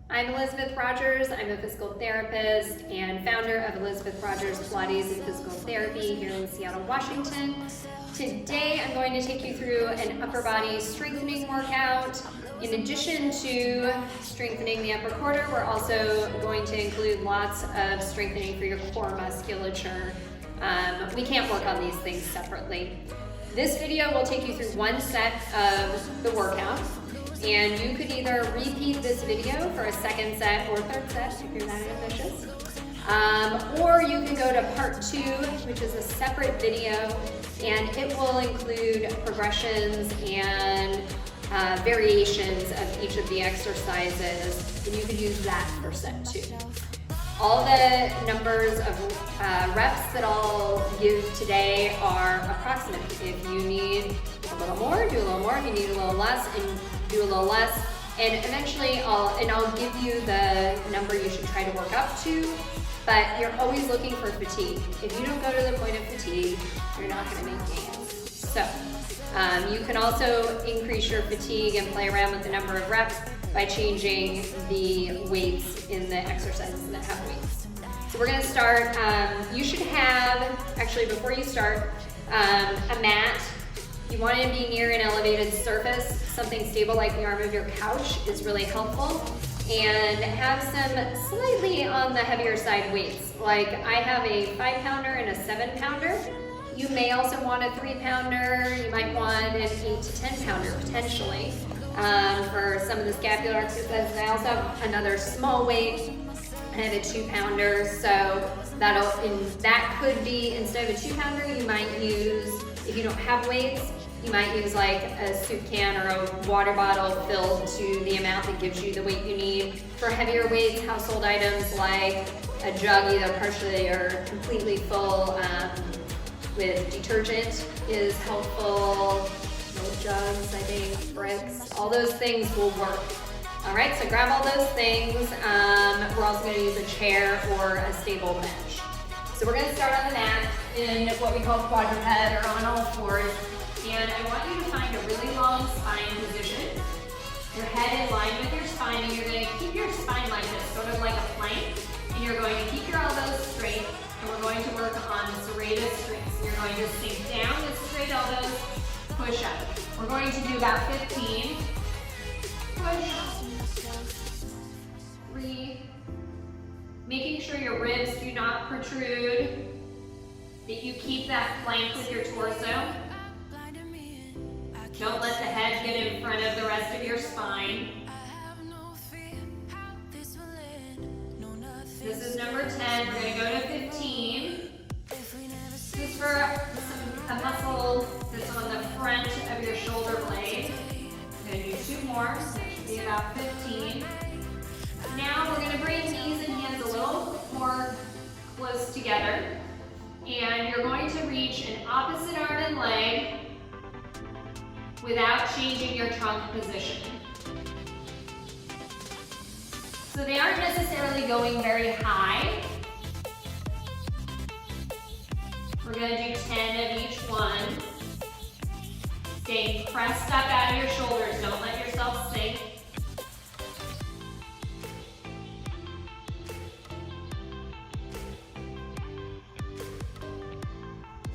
I'm Elizabeth Rogers. I'm a physical therapist and founder of Elizabeth Rogers Pilates and Physical Therapy here in Seattle, Washington. Today I'm going to take you through an upper body strengthening workout. In addition to strengthening the upper quarter, we're also going to include lots of strengthening for your core musculature. We can't work on these things separately. This video will take you through one set of the workout. And you could either repeat this video for a second set or third set if you're that ambitious. Or you can go to part 2, which is a separate video, and it will include progressions and variations of each of the exercises, and you could use that for set 2. All the numbers of reps that I'll give today are approximate. If you need a little more, do a little more. If you need a little less, and do a little less. And eventually I'll give you the number you should try to work up to, but you're always looking for fatigue. If you don't go to the point of fatigue, you're not gonna make gains. So you can also increase your fatigue and play around with the number of reps by changing the weights in the exercises that have weights. So we're gonna start, you should have, actually before you start, a mat. You want to be near an elevated surface. Something stable like the arm of your couch is really helpful. And have some slightly on the heavier side weights. Like I have a 5-pounder and a 7-pounder. You may also want a 3-pounder. You might want an 8 to 10-pounder potentially for some of the scapular exercises. I also have another small weight. I have a 2-pounder. So that could be, instead of a 2-pounder, you might use, if you don't have weights, you might use like a soup can or a water bottle filled to the amount that gives you the weight you need. For heavier weights, household items like a jug, either partially or completely full with detergent is helpful. Little jugs, I think, bricks, all those things will work. All right, so grab all those things. We're also gonna use a chair or a stable bench. So we're gonna start on the mat in what we call quadruped or on all fours. And I want you to find a really long spine position. Your head in line with your spine, and you're going to keep your spine like this, sort of like a plank. And you're going to keep your elbows straight, and we're going to work on serratus straights. You're going to sink down with straight elbows, push up. We're going to do about 15. Push. 3. Making sure your ribs do not protrude, that you keep that plank with your torso. Don't let the head get in front of the rest of your spine. This is number 10. We're going to go to 15. This is for a muscle that's on the front of your shoulder blade. I'm going to do 2 more, so that should be about 15. Now we're going to bring knees and hands a little more close together. And you're going to reach an opposite arm and leg without changing your trunk position. So they aren't necessarily going very high. We're going to do 10 of each one. Staying pressed up out of your shoulders. Don't let yourself sink.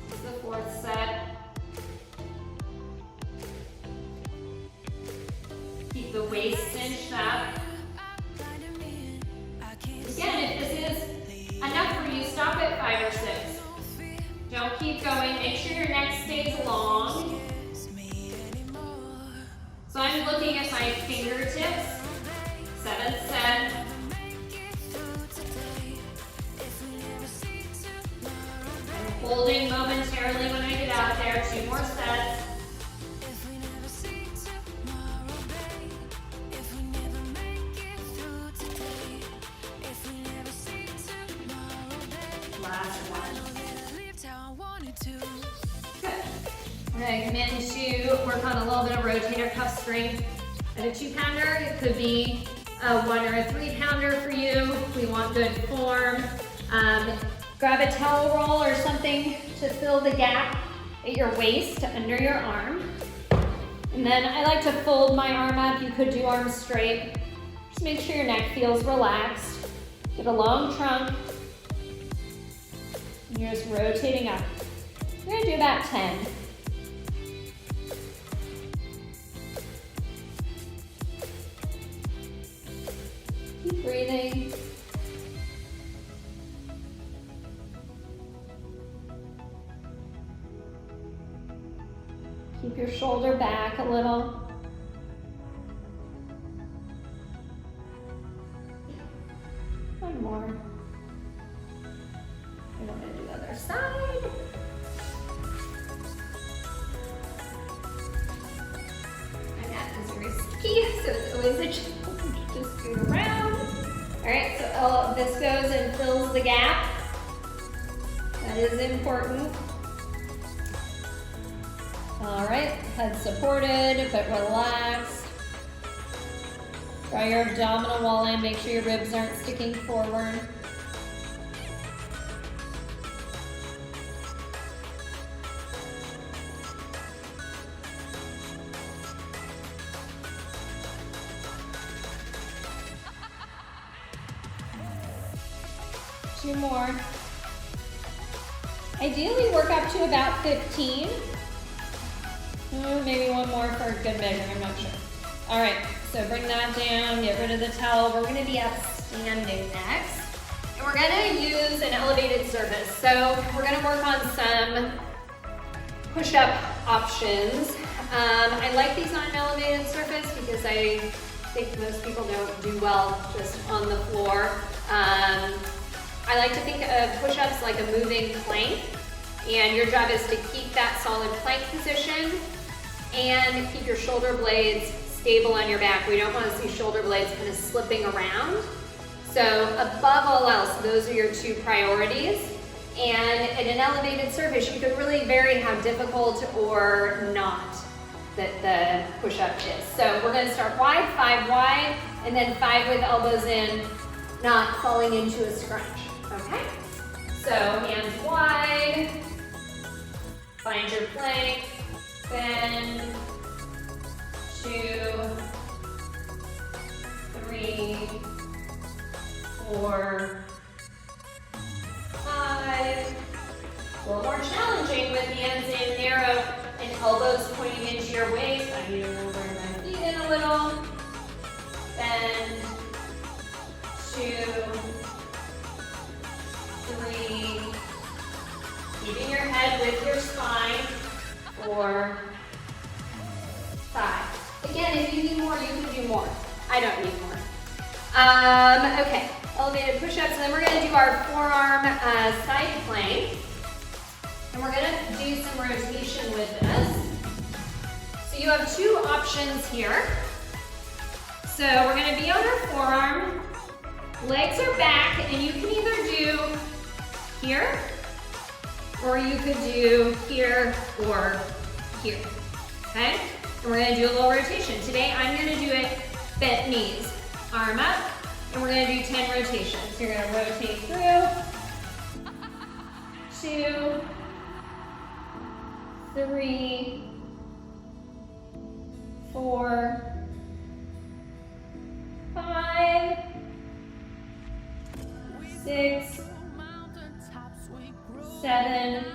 This is the 4th set. Keep the waist cinched up. Again, if this is enough for you, stop at 5 or 6. Don't keep going. Make sure your neck stays long. So I'm looking at my fingertips. 7th set. I'm holding momentarily when I get out there. 2 more sets. We're going to come in to work on a little bit of rotator cuff strength. At a 2-pounder, it could be a 1 or a 3-pounder for you. We want good form. Grab a towel roll or something to fill the gap at your waist under your arm. And then I like to fold my arm up. You could do arms straight. Just make sure your neck feels relaxed. Get a long trunk. And you're just rotating up. We're gonna do about 10. Keep breathing. Keep your shoulder back a little. One more. And I'm gonna do the other side. My mat is very sticky, so it's always a challenge to scoot around. All right, so this goes and fills the gap. That is important. All right, head supported, but relaxed. Draw your abdominal wall in, make sure your ribs aren't sticking forward. Two more. Ideally, work up to about 15. Maybe one more for good measure, I'm not sure. All right, so bring that down, get rid of the towel. We're gonna be up standing next. And we're gonna use an elevated surface. So we're gonna work on some push-up options. I like these on an elevated surface because I think most people don't do well just on the floor. I like to think of push-ups like a moving plank, and your job is to keep that solid plank position and keep your shoulder blades stable on your back. We don't want to see shoulder blades kind of slipping around. So above all else, those are your two priorities. And in an elevated surface, you can really vary how difficult or not that the push-up is. So we're going to start wide, 5 wide, and then 5 with elbows in, not falling into a scrunch. Okay? So hands wide, find your plank, bend, 2, 3, 4, 5. A little more challenging with hands in narrow and elbows pointing into your waist. I need to bring my feet in a little. Bend, 2, 3. Keeping your head with your spine. 4, 5. Again, if you need more, you can do more. I don't need more. Okay, elevated push-ups, and then we're gonna do our forearm side plank. And we're gonna do some rotation with this. So you have 2 options here. So we're gonna be on our forearm, legs are back, and you can either do here, or you could do here or here, okay? And we're gonna do a little rotation. Today, I'm gonna do it bent knees, arm up, and we're gonna do 10 rotations. You're gonna rotate through, 2, 3, 4, 5, 6, 7,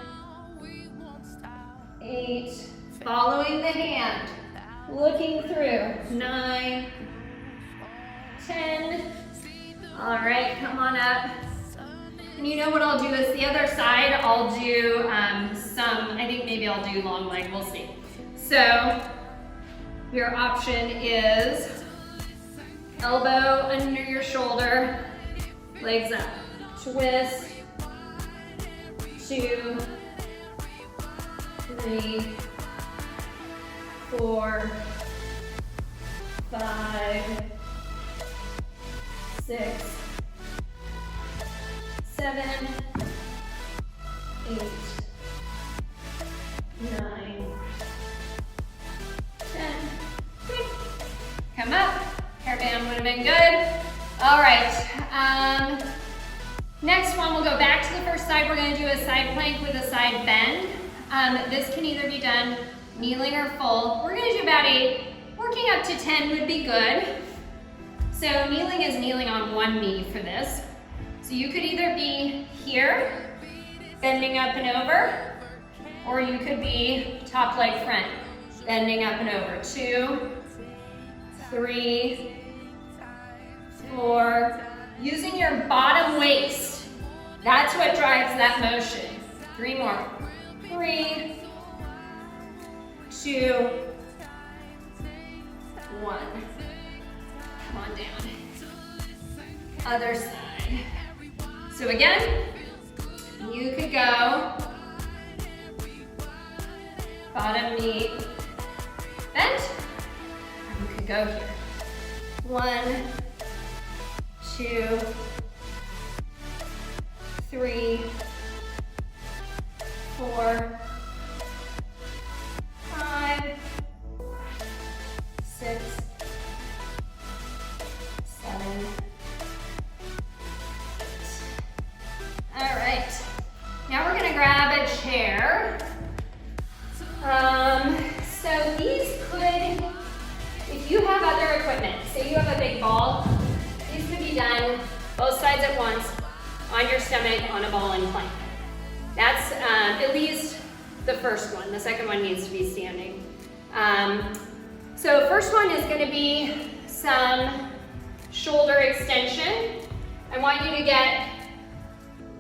8, following the hand, looking through, 9, 10. All right, come on up. And you know what I'll do is the other side, I'll do I think maybe I'll do long leg, we'll see. So your option is elbow under your shoulder, legs up, twist, 2, 3, 4, 5, 6, 7, 8, 9, 10. Come up. Hairband would have been good. All right. Next one, we'll go back to the first side. We're going to do a side plank with a side bend. This can either be done kneeling or full. We're going to do about 8. Working up to 10 would be good. So kneeling is kneeling on one knee for this. So you could either be here, bending up and over, or you could be top leg front, bending up and over. 2, 3, 4. Using your bottom waist. That's what drives that motion. 3 more. 3, 2, 1. Come on down. Other side. So again, you could go bottom knee bent. You could go here. 1, 2, 3, 4, 5, 6, 7. All right. Now we're gonna grab a chair. So these could, if you have other equipment, say you have a big ball, these could be done both sides at once on your stomach on a ball in plank. That's at least the first one. The second one needs to be standing. So first one is gonna be some shoulder extension. I want you to get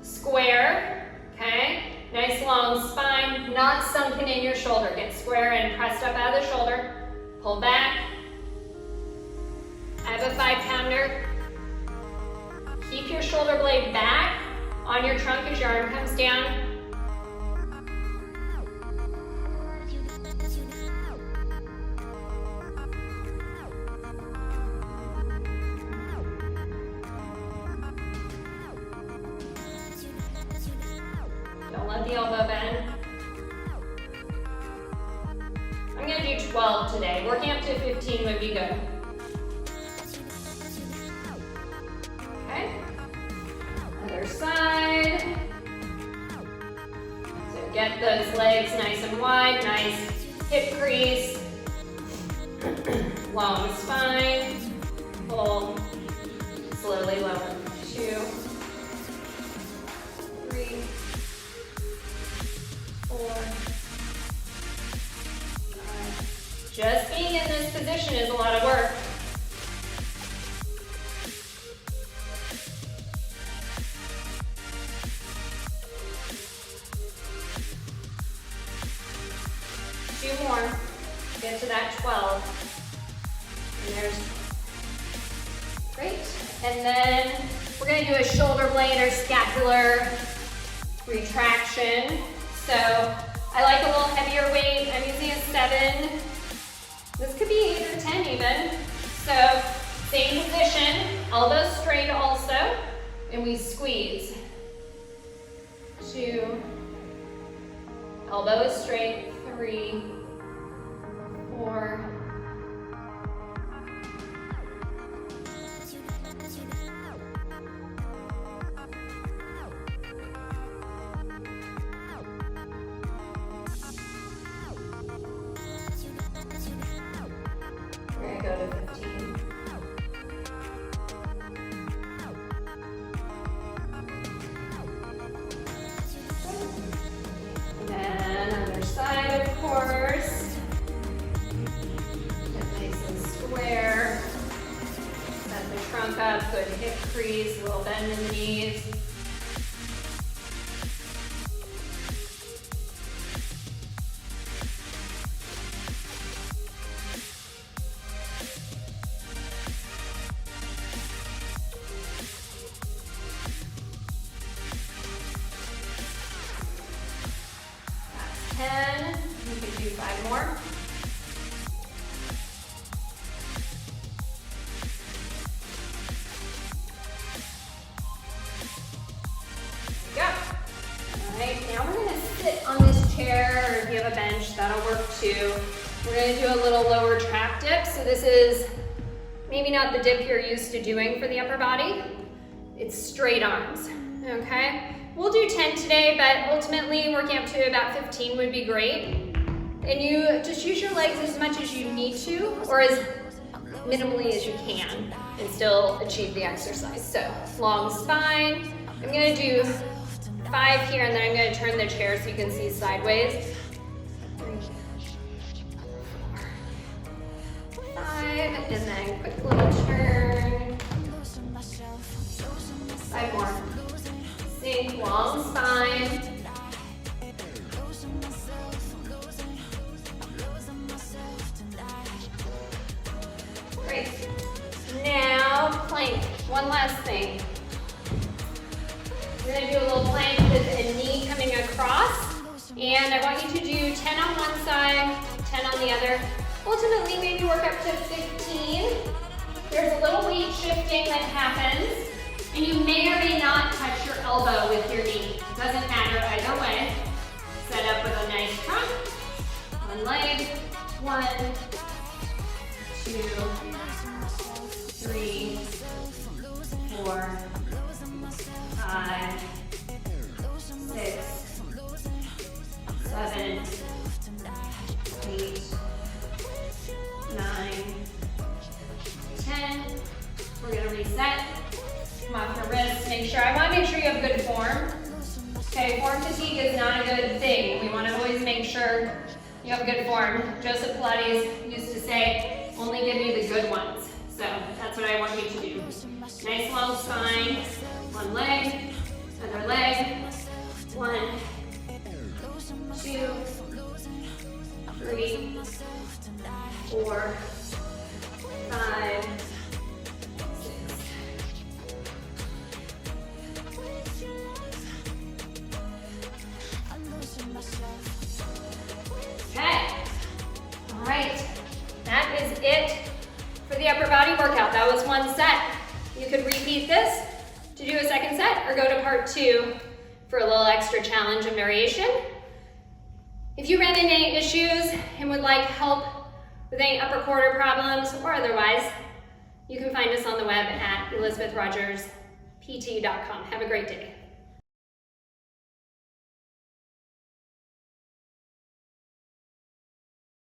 square, okay? Nice long spine, not sunken in your shoulder. Get square and pressed up out of the shoulder. Pull back. I have a 5-pounder. Keep your shoulder blade back on your trunk as your arm comes down. Don't let the elbow bend. I'm going to do 12 today. Working up to 15 would be good. Okay. Other side. So get those legs nice and wide, nice hip crease, long spine. Pull, slowly lower. 2, 3, 4, 5. Just being in this position is a lot of work. Two more. Get to that 12. And there's great. And then we're going to do a shoulder blade or scapular retraction. So I like a little heavier weight. I'm using a 7. This could be 8 or 10 even. So same position, elbows straight also, and we squeeze. 2, elbow is straight. 3, 4. We're gonna go to 15. And then other side, of course. Get nice and square. Set the trunk up, good hip crease, a little bend in the knees. That's 10. You can do 5 more. Alright, now we're going to sit on this chair, or if you have a bench, that'll work too. We're going to do a little lower trap dip. So this is maybe not the dip you're used to doing for the upper body. It's straight arms, okay? We'll do 10 today, but ultimately working up to about 15 would be great. And you just use your legs as much as you need to, or as minimally as you can and still achieve the exercise. So long spine. I'm gonna do 5 here, and then I'm gonna turn the chair so you can see sideways. 3, 4, 5, and then quick little turn. 5 more. Sink, long spine. Great. Now, plank. One last thing. We're gonna do a little plank with a knee coming across. And I want you to do 10 on one side, 10 on the other. Ultimately, maybe work up to 15. There's a little weight shifting that happens. And you may or may not touch your elbow with your knee. Doesn't matter either way. Set up with a nice front. One leg. 1, 2, 3, 4, 5, 6, 7, 8, 9, 10. We're gonna reset. Come off your wrists. I want to make sure you have good form. Okay, form fatigue is not a good thing. We want to always make sure you have good form. Joseph Pilates used to say, only give me the good ones. So that's what I want you to do. Nice long spine. One leg, other leg. 1, 2, 3, 4, 5, 6. Okay. All right. That is it for the upper body workout. That was one set. You could repeat this to do a second set or go to part 2 for a little extra challenge and variation. If you ran into any issues and would like help with any upper quarter problems or otherwise, you can find us on the web at elizabethrogerspt.com. Have a great day.